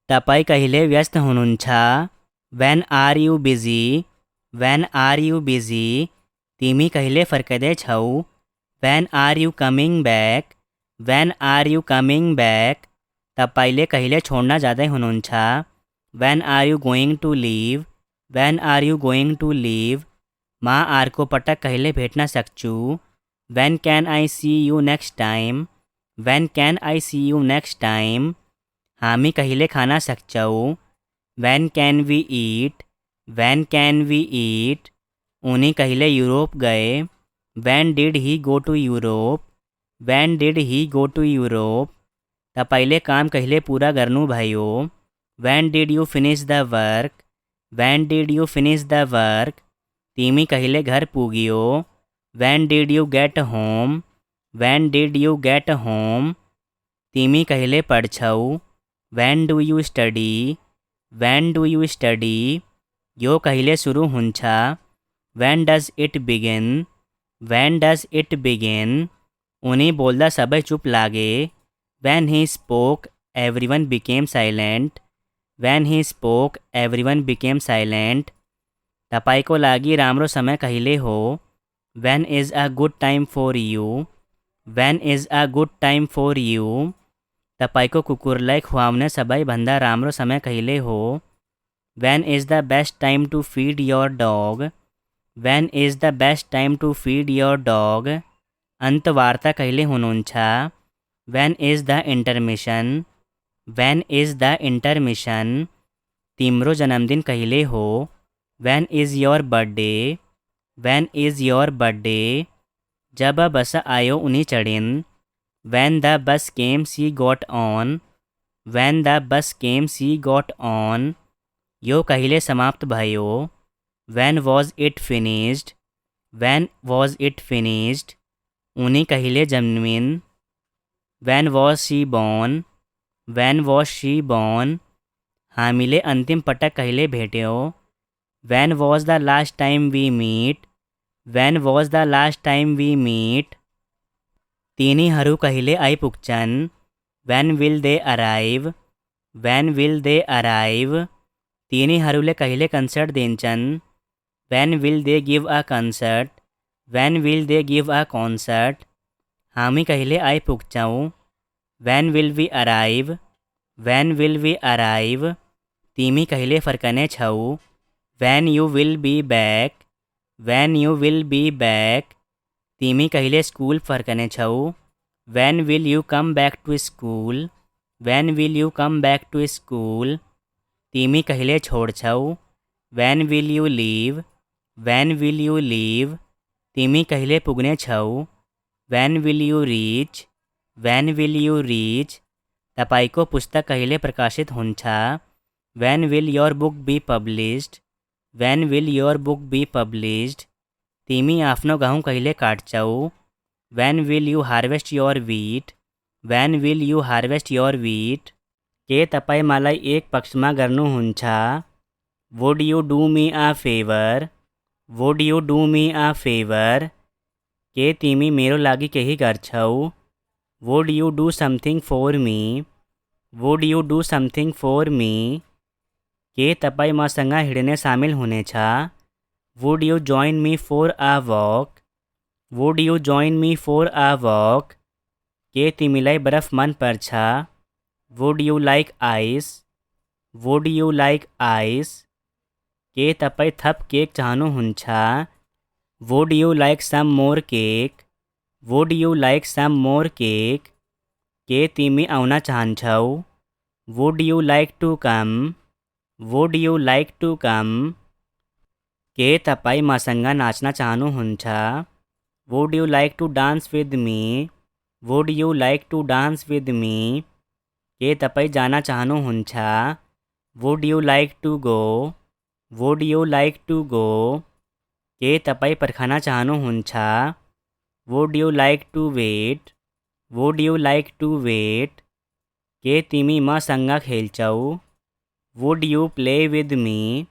तपाईँ कहिले व्यस्त हुनुहुन्छ? When are you busy? When are you busy? तिमी कहिले फर्कदैछौ? When are you coming back? When are you coming back? तपाईँले कहिले छोड्न जाँदै हुनुहुन्छ? When are you going to leave? When are you going to leave? म अर्को पटक कहिले भेट्न सक्छु? When can I see you next time? When can I see you next time? हामी कहिले खान सक्छौ? When can we eat? When can we eat? उनी कहिले युरोप गए? When did he go to Europe? When did he go to Europe? तपाईँले काम कहिले पूरा गर्नुभयो? When did you finish the work? When did you finish the work? तिमी कहिले घर पुग्यो? When did you get home? When did you get home? तिमी कहिले पढ्छौ? When do you study? When do you study? यो कहिले सुरु हुन्छ? When does it begin? When does it begin? उनी बोल्दा सबै चुप लागे. When he spoke, everyone became silent. When he spoke, everyone became silent. तपाईको लागि राम्रो समय कहिले हो? When is a good time for you? When is a good time for you? तपाईको कुकुरलाई खुवाउने सबैभन्दा राम्रो समय कहिले हो? When is the best time to feed your dog? When is the best time to feed your dog? अन्तवार्ता कहिले हुनुहुन्छ? When is the intermission? When is the intermission? तिम्रो जन्मदिन कहिले हो? When is your birthday? When is your birthday? जब बस आयो उनी चढिन्. When the bus came she got on. When the bus came she got on. यो कहिले समाप्त भयो? When was it finished? When was it finished? उनी कहिले जन्मिन्? When was she born? When was she born? हामीले अन्तिम पटक कहिले भेट्यौँ? When was the last time we meet? When was the last time we meet? तिनीहरू कहिले आइपुग्छन्? When will they arrive? When will they arrive? तिनीहरूले कहिले कन्सर्ट दिन्छन्? When will they give a concert? When will they give a concert? हामी कहिले आइपुग्छौँ? When will we arrive? When will we arrive? तिमी कहिले फर्कने छौ? When you will be back? When you will be back? तिमी कहिले school फर्कने छौ? When will you come back to school? When will you come back to school? तिमी कहिले छोड्छौ? When will you leave? When will you leave? तिमी कहिले पुग्ने छौ? When will you reach? When will you reach? तपाईको पुस्तक कहिले प्रकाशित हुन्छ? When will your book be published? When will your book be published? तिमी आफ्नो गहुँ कहिले काट्छौ? When will you harvest your wheat? When will you harvest your wheat? के तपाईँ मलाई एक पक्षमा गर्नुहुन्छ? Would you do me a favor? Would you do me a favor? के तिमी मेरो लागि केही गर्छौ? Would you do something for me? Would you do something for me? के तपाईँ मसँग हिँड्ने सामेल हुनेछ? Would you join me for a walk? Would you join me for a walk? के तिमीलाई बरफ मन पर्छ? Would you like ice? Would you like ice? के तपाईँ थप केक चाहनुहुन्छ? Would you like some more cake? Would you like some more cake? के तिमी आउन चाहन्छौ? Would you like to come? Would you like to come? के तपाईँ मसँग नाच्न चाहनुहुन्छ? Would you like to dance with me? Would you like to dance with me? के तपाईँ जान चाहनुहुन्छ? Would you like to go? Would you like to go? के तपाईँ पर्खन चाहनुहुन्छ? Would you like to wait? Would you like to wait? के तिमी मसँग खेल्छौ? Would you play with me?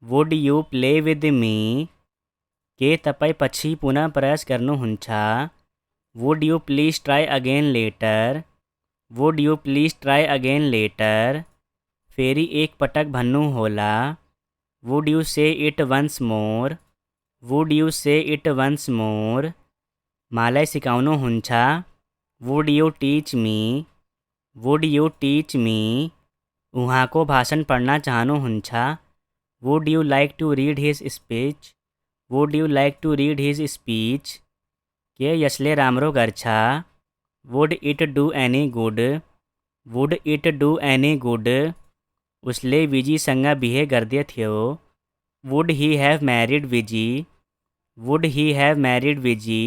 Would you play with me? के तपाईँ पछि पुनः प्रयास गर्नुहुन्छ? Would you please try again later? Would you please try again later? फेरि एक पटक भन्नु होला। Would you say it once more? Would you say it once more? मलाई सिकाउनुहुन्छ? Would you teach me? Would you teach me? उहाँको भाषण पढ्न चाहनुहुन्छ? Would you like to read his speech? Would you like to read his speech? के यसले राम्रो गर्छ? Would it do any good? Would it do any good? उसले विजीसँग बिहे गर्दै थियो। Would he have married Viji? Would he have married Viji?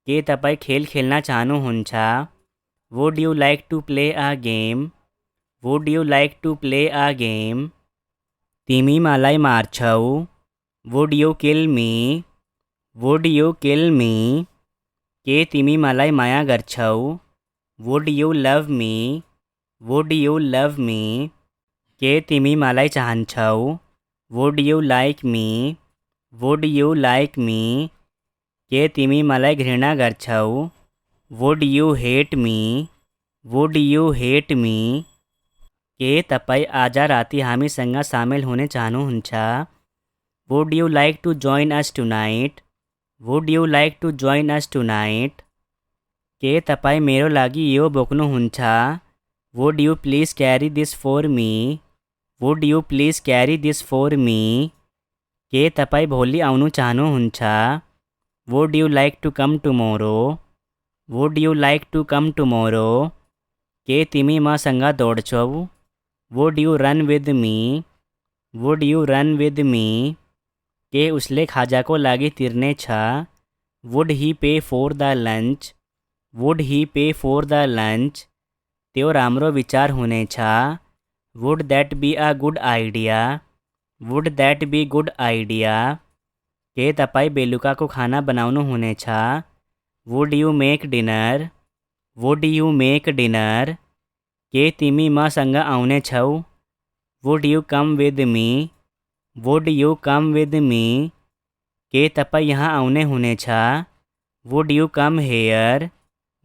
के तपाईँ खेल खेल्न चाहनुहुन्छ? Would you like to play a game? Would you like to play a game? तिमी मलाई मार्छौ? Would you kill me? Would you kill me? के तिमी मलाई माया गर्छौ? वुड यू लभ मी? वुड यू लभ मी? के तिमी मलाई चाहन्छौ? Would you like me? Would you like me? के तिमी मलाई घृणा गर्छौ? Would you hate me? Would you hate me? के तपाईँ आज राति हामीसँग सामेल हुने चाहनुहुन्छ? Would you like to join us tonight? Would you like to join us tonight? के तपाईँ मेरो लागि यो बोक्नुहुन्छ? Would you please carry this for me? Would you please carry this for me? के तपाईँ भोलि आउनु चाहनुहुन्छ? Would you like to come tomorrow? Would you like to come tomorrow? के तिमी मसँग दौड्छौ? Would you run with me? Would you run with me? के उसले खाजाको लागि तिर्ने छ? Would he pay for the lunch? Would he pay for the lunch? त्यो राम्रो विचार हुनेछ। Would that be a good idea? Would that be good idea? के तपाईँ बेलुकाको खाना बनाउनु हुनेछ? Would you make dinner? Would you make dinner? के तिमी मसँग आउनेछौ? Would you come with me? Would you come with me? के तपाईँ यहाँ आउने हुनेछ? Would you come here?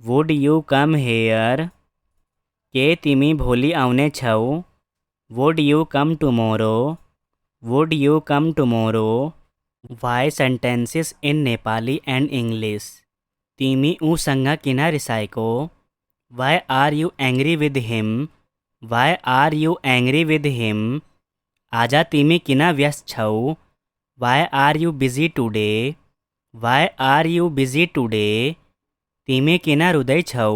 Would you come here? के तिमी भोलि आउनेछौ? Would you come tomorrow? Would you come tomorrow? Why sentences in Nepali and English. तिमी ऊसँग किन रिसाएको? Why are you angry with him? Why are you angry with him? आज तिमी किन व्यस्त छौ? Why are you busy today? Why are you busy today? तिमी किन रुँदैछौ?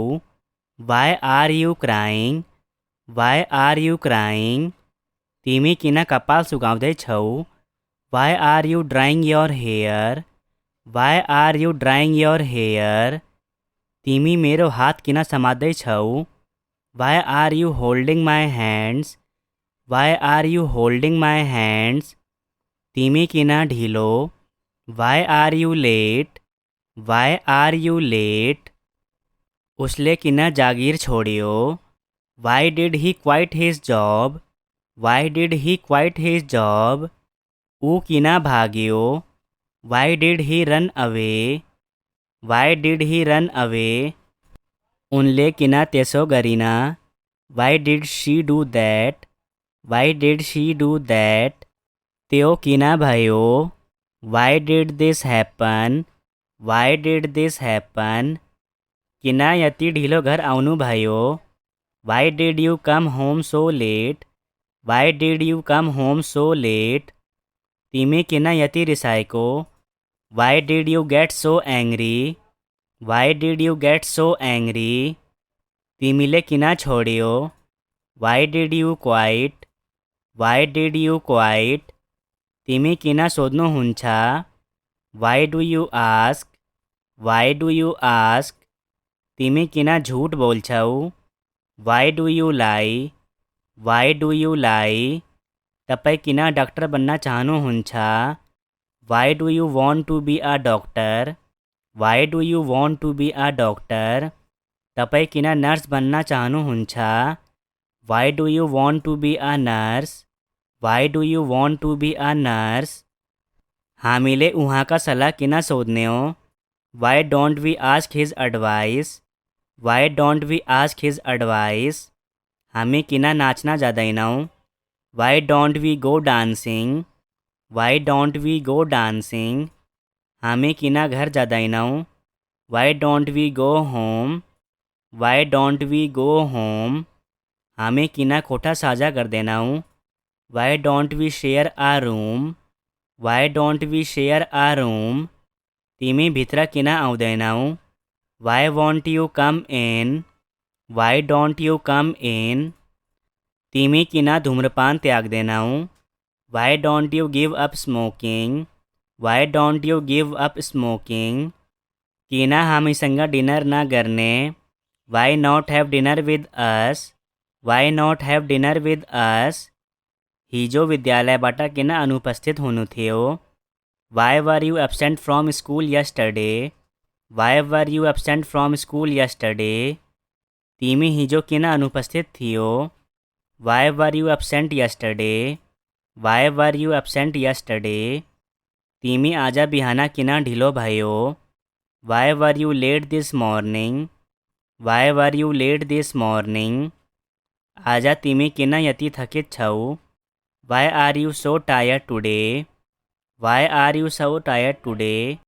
Why are you crying? Why are you crying? तिमी किन कपाल सुकाउँदैछौ? Why are you drying your hair? Why are you drying your hair? तिमी मेरो हात किन समात्दैछौ? Why are you holding my hands? Why are you holding my hands? तिमी किन ढिलो? Why are you late? Why are you late? उसले किन जागिर छोड्यो? Why did he quit his job? Why did he quit his job? ऊ किन भाग्यो? Why did he run away? Why did he run away? उनले किन त्यसो गरिन? Why did she do that? Why did she do that? त्यो किन भयो? Why did this happen? Why did this happen? किन यति ढिलो घर आउनुभयो? Why did you come home so late? Why did you come home so late? तिमी किन यति रिसाएको? Why did you get so angry? Why did you get so angry? तिमीले किन छोड्यो? Why did you quit? Why did you quit? तिमी किन सोध्नुहुन्छ? Why do you ask? Why do you ask? तिमी किन झुट बोल्छौ? Why do you lie? Why do you lie? तपाईँ किन डाक्टर बन्न चाहनुहुन्छ? Why do you want to be a doctor? Why do you want to be a doctor? तपाईँ किन नर्स बन्न चाहनुहुन्छ? Why do you want to be a nurse? Why do you want to be a nurse? हामीले उहाँका सल्लाह किन सोध्ने? Why don't we ask his advice? Why don't we ask his advice? हामी किना नाचना जादैनौँ why don't we go dancing why don't we go dancing हामी किना घर जादैनौँ why don't we go home why don't we go home हामी किना कोठा साझा गर्दैनौँ why don't we share a room why don't we share a room तिमी भित्र किन आउँदैनौ why won't you come in why don't you come in तिमी किन धूम्रपान त्याग्दैनौ why don't you give up smoking why don't you give up smoking किन हामीसँग डिनर नगर्ने why not have dinner with us why not have dinner with us हिजो विद्यालयबाट किन अनुपस्थित हुनुहुन्थ्यो why were you absent from school yesterday why were you absent from school yesterday तिमी हिजो किन अनुपस्थित थियो why were you absent yesterday why were you absent yesterday तिमी आज बिहान किन ढिलो भयो why were you late this morning why were you late this morning आज तिमी किन यति थकित छौ why are you so tired today why are you so tired today